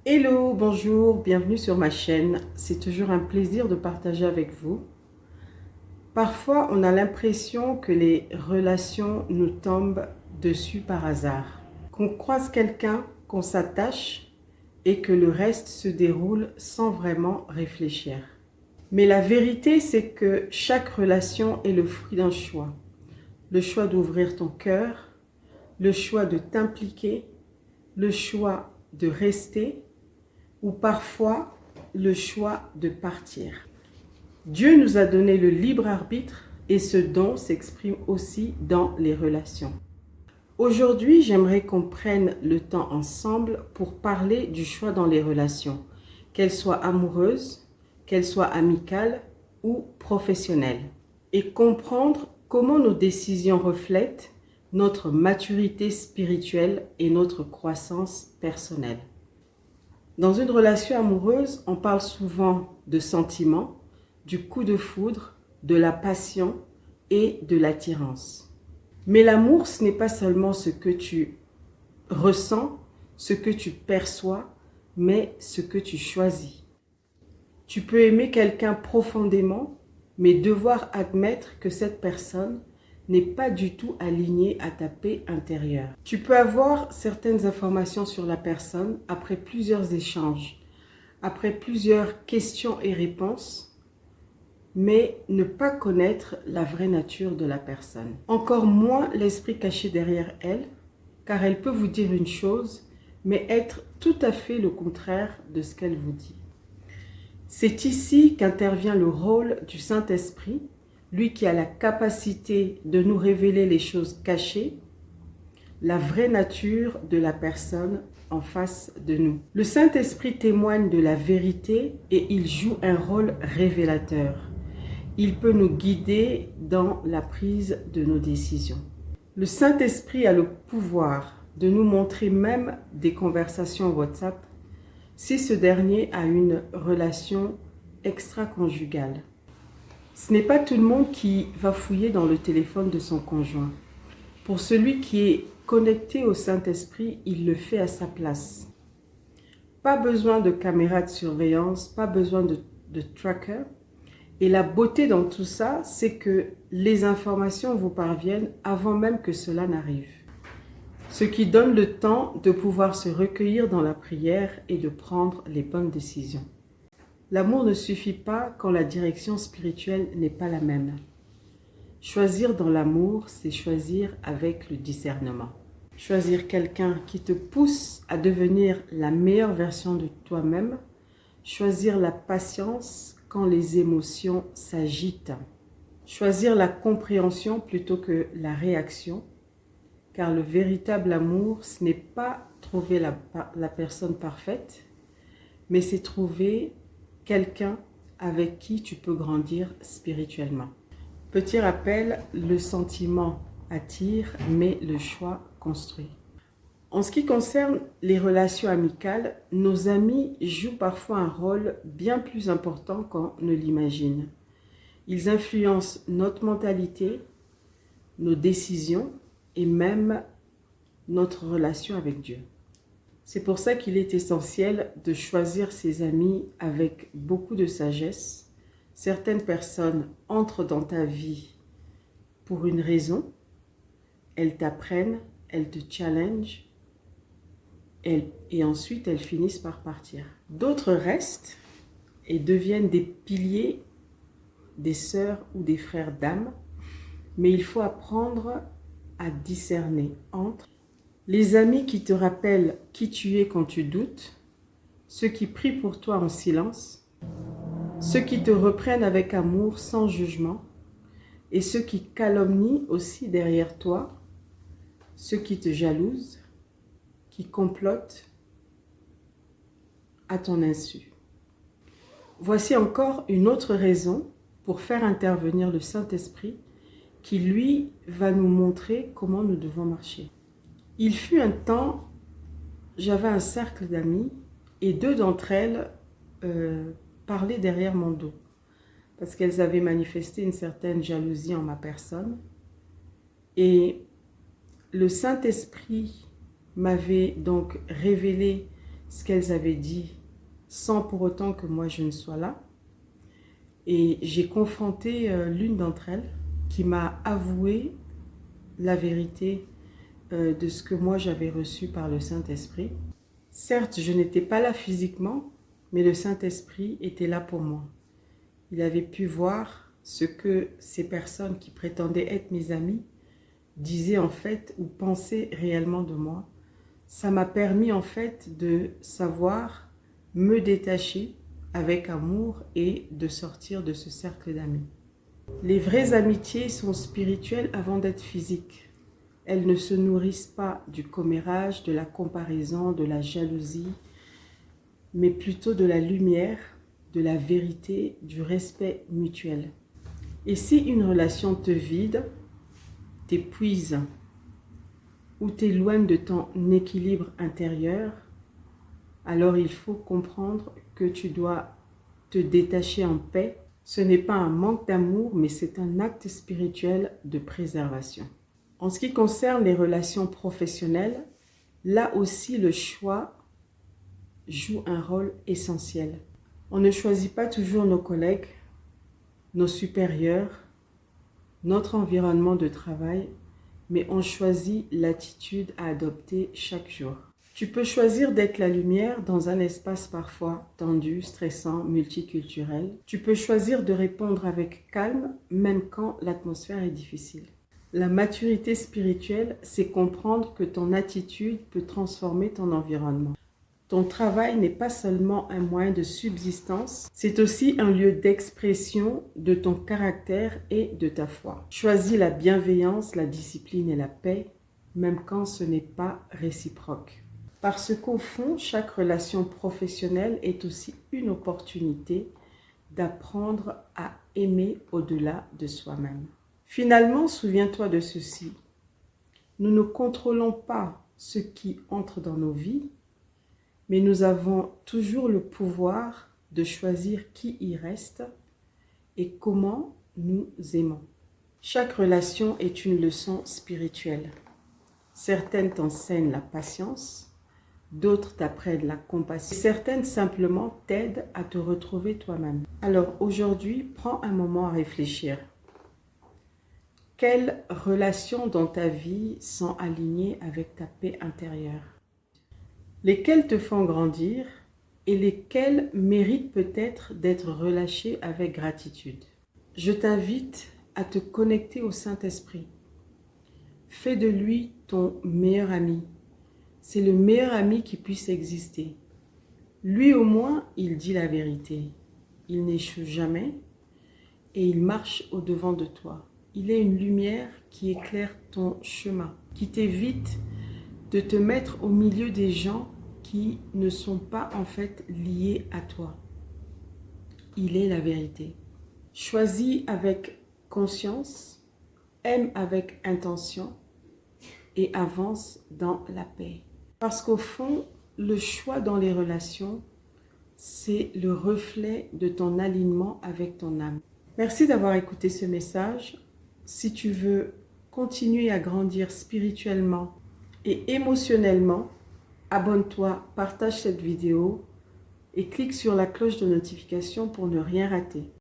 Hello, bonjour, bienvenue sur ma chaîne. C'est toujours un plaisir de partager avec vous. Parfois, on a l'impression que les relations nous tombent dessus par hasard. Qu'on croise quelqu'un, qu'on s'attache et que le reste se déroule sans vraiment réfléchir. Mais la vérité, c'est que chaque relation est le fruit d'un choix. Le choix d'ouvrir ton cœur, le choix de t'impliquer, le choix de rester ou parfois le choix de partir. Dieu nous a donné le libre arbitre et ce don s'exprime aussi dans les relations. Aujourd'hui, j'aimerais qu'on prenne le temps ensemble pour parler du choix dans les relations, qu'elles soient amoureuses, qu'elles soient amicales ou professionnelles, et comprendre comment nos décisions reflètent notre maturité spirituelle et notre croissance personnelle. Dans une relation amoureuse, on parle souvent de sentiments, du coup de foudre, de la passion et de l'attirance. Mais l'amour, ce n'est pas seulement ce que tu ressens, ce que tu perçois, mais ce que tu choisis. Tu peux aimer quelqu'un profondément, mais devoir admettre que cette personne n'est pas du tout alignée à ta paix intérieure. Tu peux avoir certaines informations sur la personne après plusieurs échanges, après plusieurs questions et réponses, mais ne pas connaître la vraie nature de la personne. Encore moins l'esprit caché derrière elle, car elle peut vous dire une chose, mais être tout à fait le contraire de ce qu'elle vous dit. C'est ici qu'intervient le rôle du Saint-Esprit, lui qui a la capacité de nous révéler les choses cachées, la vraie nature de la personne en face de nous. Le Saint-Esprit témoigne de la vérité et il joue un rôle révélateur. Il peut nous guider dans la prise de nos décisions. Le Saint-Esprit a le pouvoir de nous montrer même des conversations WhatsApp si ce dernier a une relation extra-conjugale. Ce n'est pas tout le monde qui va fouiller dans le téléphone de son conjoint. Pour celui qui est connecté au Saint-Esprit, il le fait à sa place. Pas besoin de caméra de surveillance, pas besoin de tracker. Et la beauté dans tout ça, c'est que les informations vous parviennent avant même que cela n'arrive. Ce qui donne le temps de pouvoir se recueillir dans la prière et de prendre les bonnes décisions. L'amour ne suffit pas quand la direction spirituelle n'est pas la même. Choisir dans l'amour, c'est choisir avec le discernement. Choisir quelqu'un qui te pousse à devenir la meilleure version de toi-même. Choisir la patience quand les émotions s'agitent. Choisir la compréhension plutôt que la réaction. Car le véritable amour, ce n'est pas trouver la personne parfaite, mais c'est trouver quelqu'un avec qui tu peux grandir spirituellement. Petit rappel, le sentiment attire, mais le choix construit. En ce qui concerne les relations amicales, nos amis jouent parfois un rôle bien plus important qu'on ne l'imagine. Ils influencent notre mentalité, nos décisions et même notre relation avec Dieu. C'est pour ça qu'il est essentiel de choisir ses amis avec beaucoup de sagesse. Certaines personnes entrent dans ta vie pour une raison. Elles t'apprennent, elles te challengent et ensuite elles finissent par partir. D'autres restent et deviennent des piliers, des sœurs ou des frères d'âme. Mais il faut apprendre à discerner entre les amis qui te rappellent qui tu es quand tu doutes, ceux qui prient pour toi en silence, ceux qui te reprennent avec amour sans jugement et ceux qui calomnient aussi derrière toi, ceux qui te jalousent, qui complotent à ton insu. Voici encore une autre raison pour faire intervenir le Saint-Esprit qui, lui, va nous montrer comment nous devons marcher. Il fut un temps, j'avais un cercle d'amis et deux d'entre elles parlaient derrière mon dos parce qu'elles avaient manifesté une certaine jalousie en ma personne. Et le Saint-Esprit m'avait donc révélé ce qu'elles avaient dit sans pour autant que moi je ne sois là. Et j'ai confronté l'une d'entre elles qui m'a avoué la vérité de ce que moi j'avais reçu par le Saint-Esprit. Certes, je n'étais pas là physiquement, mais le Saint-Esprit était là pour moi. Il avait pu voir ce que ces personnes qui prétendaient être mes amies disaient en fait ou pensaient réellement de moi. Ça m'a permis en fait de savoir me détacher avec amour et de sortir de ce cercle d'amis. Les vraies amitiés sont spirituelles avant d'être physiques. Elles ne se nourrissent pas du commérage, de la comparaison, de la jalousie, mais plutôt de la lumière, de la vérité, du respect mutuel. Et si une relation te vide, t'épuise ou t'éloigne de ton équilibre intérieur, alors il faut comprendre que tu dois te détacher en paix. Ce n'est pas un manque d'amour, mais c'est un acte spirituel de préservation. En ce qui concerne les relations professionnelles, là aussi le choix joue un rôle essentiel. On ne choisit pas toujours nos collègues, nos supérieurs, notre environnement de travail, mais on choisit l'attitude à adopter chaque jour. Tu peux choisir d'être la lumière dans un espace parfois tendu, stressant, multiculturel. Tu peux choisir de répondre avec calme, même quand l'atmosphère est difficile. La maturité spirituelle, c'est comprendre que ton attitude peut transformer ton environnement. Ton travail n'est pas seulement un moyen de subsistance, c'est aussi un lieu d'expression de ton caractère et de ta foi. Choisis la bienveillance, la discipline et la paix, même quand ce n'est pas réciproque. Parce qu'au fond, chaque relation professionnelle est aussi une opportunité d'apprendre à aimer au-delà de soi-même. Finalement, souviens-toi de ceci. Nous ne contrôlons pas ce qui entre dans nos vies, mais nous avons toujours le pouvoir de choisir qui y reste et comment nous aimons. Chaque relation est une leçon spirituelle. Certaines t'enseignent la patience, d'autres t'apprennent la compassion, certaines simplement t'aident à te retrouver toi-même. Alors aujourd'hui, prends un moment à réfléchir. Quelles relations dans ta vie sont alignées avec ta paix intérieure? Lesquelles te font grandir et lesquelles méritent peut-être d'être relâchées avec gratitude? Je t'invite à te connecter au Saint-Esprit. Fais de lui ton meilleur ami. C'est le meilleur ami qui puisse exister. Lui au moins, il dit la vérité. Il n'échoue jamais et il marche au-devant de toi. Il est une lumière qui éclaire ton chemin, qui t'évite de te mettre au milieu des gens qui ne sont pas en fait liés à toi. Il est la vérité. Choisis avec conscience, aime avec intention et avance dans la paix. Parce qu'au fond, le choix dans les relations, c'est le reflet de ton alignement avec ton âme. Merci d'avoir écouté ce message. Si tu veux continuer à grandir spirituellement et émotionnellement, abonne-toi, partage cette vidéo et clique sur la cloche de notification pour ne rien rater.